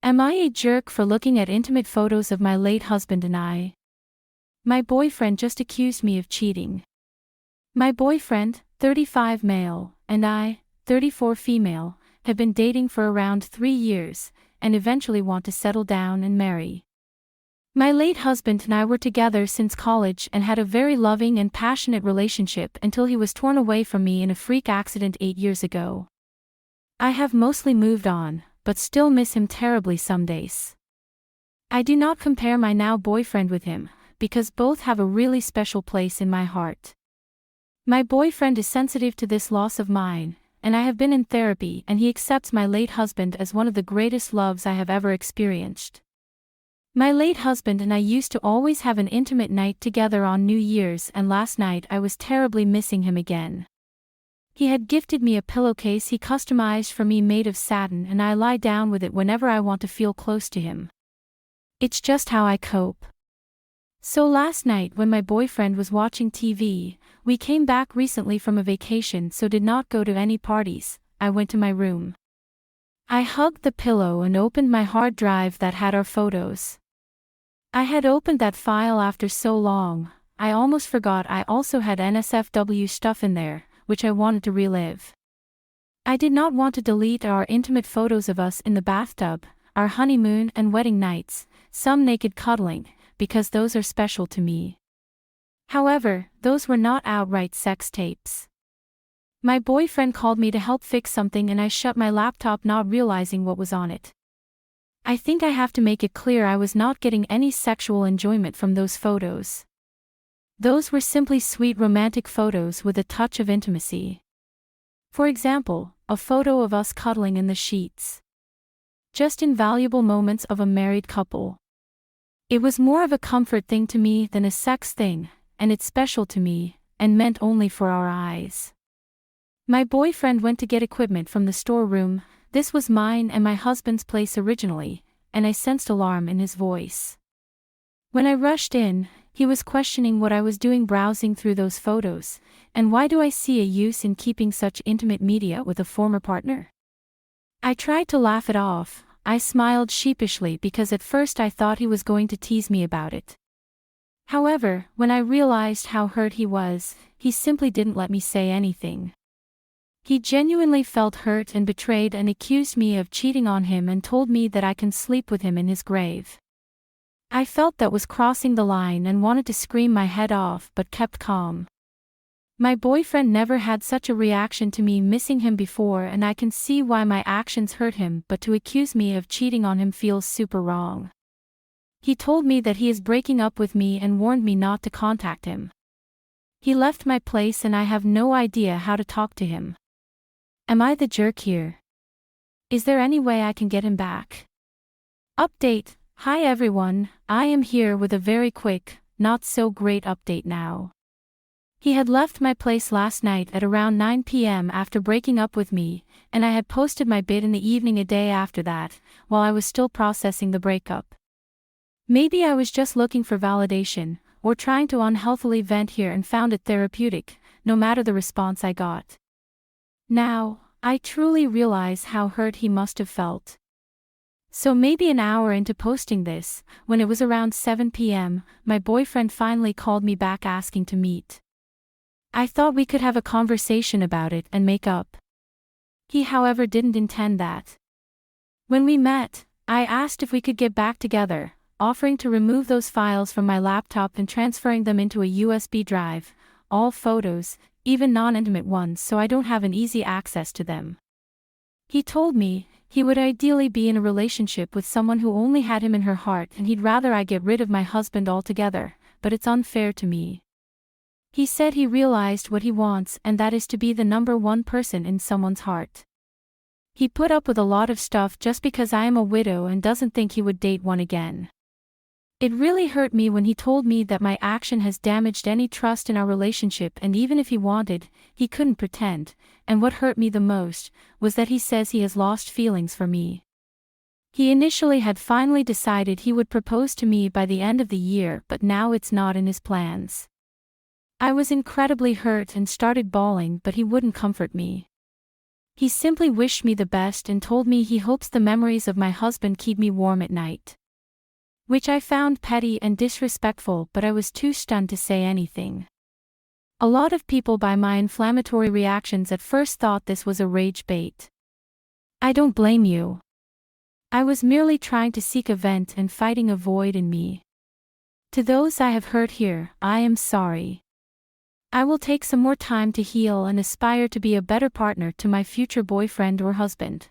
Am I a jerk for looking at intimate photos of my late husband and I? My boyfriend just accused me of cheating. My boyfriend, 35 male, and I, 34 female, have been dating for around 3 years, and eventually want to settle down and marry. My late husband and I were together since college and had a very loving and passionate relationship until he was torn away from me in a freak accident 8 years ago. I have mostly moved on, but still miss him terribly some days. I do not compare my now boyfriend with him, because both have a really special place in my heart. My boyfriend is sensitive to this loss of mine, and I have been in therapy, and he accepts my late husband as one of the greatest loves I have ever experienced. My late husband and I used to always have an intimate night together on New Year's, and last night I was terribly missing him again. He had gifted me a pillowcase he customized for me made of satin, and I lie down with it whenever I want to feel close to him. It's just how I cope. So last night when my boyfriend was watching TV, we came back recently from a vacation so did not go to any parties, I went to my room. I hugged the pillow and opened my hard drive that had our photos. I had opened that file after so long, I almost forgot I also had NSFW stuff in there, which I wanted to relive. I did not want to delete our intimate photos of us in the bathtub, our honeymoon and wedding nights, some naked cuddling, because those are special to me. However, those were not outright sex tapes. My boyfriend called me to help fix something and I shut my laptop not realizing what was on it. I think I have to make it clear I was not getting any sexual enjoyment from those photos. Those were simply sweet romantic photos with a touch of intimacy. For example, a photo of us cuddling in the sheets. Just invaluable moments of a married couple. It was more of a comfort thing to me than a sex thing, and it's special to me, and meant only for our eyes. My boyfriend went to get equipment from the storeroom. This was mine and my husband's place originally, and I sensed alarm in his voice. When I rushed in, he was questioning what I was doing browsing through those photos, and why do I see a use in keeping such intimate media with a former partner? I tried to laugh it off. I smiled sheepishly because at first I thought he was going to tease me about it. However, when I realized how hurt he was, he simply didn't let me say anything. He genuinely felt hurt and betrayed and accused me of cheating on him and told me that I can sleep with him in his grave. I felt that was crossing the line and wanted to scream my head off but kept calm. My boyfriend never had such a reaction to me missing him before, and I can see why my actions hurt him, but to accuse me of cheating on him feels super wrong. He told me that he is breaking up with me and warned me not to contact him. He left my place and I have no idea how to talk to him. Am I the jerk here? Is there any way I can get him back? Update. Hi everyone, I am here with a very quick, not so great update now. He had left my place last night at around 9 p.m. after breaking up with me, and I had posted my bid in the evening a day after that, while I was still processing the breakup. Maybe I was just looking for validation, or trying to unhealthily vent here and found it therapeutic, no matter the response I got. Now, I truly realize how hurt he must have felt. So maybe an hour into posting this, when it was around 7 p.m., my boyfriend finally called me back asking to meet. I thought we could have a conversation about it and make up. He, however, didn't intend that. When we met, I asked if we could get back together, offering to remove those files from my laptop and transferring them into a USB drive, all photos, even non-intimate ones, so I don't have an easy access to them. He told me he would ideally be in a relationship with someone who only had him in her heart, and he'd rather I get rid of my husband altogether, but it's unfair to me. He said he realized what he wants, and that is to be the number one person in someone's heart. He put up with a lot of stuff just because I am a widow and doesn't think he would date one again. It really hurt me when he told me that my action has damaged any trust in our relationship, and even if he wanted, he couldn't pretend, and what hurt me the most was that he says he has lost feelings for me. He initially had finally decided he would propose to me by the end of the year, but now it's not in his plans. I was incredibly hurt and started bawling, but he wouldn't comfort me. He simply wished me the best and told me he hopes the memories of my husband keep me warm at night. Which I found petty and disrespectful, but I was too stunned to say anything. A lot of people by my inflammatory reactions at first thought this was a rage bait. I don't blame you. I was merely trying to seek a vent and fighting a void in me. To those I have hurt here, I am sorry. I will take some more time to heal and aspire to be a better partner to my future boyfriend or husband.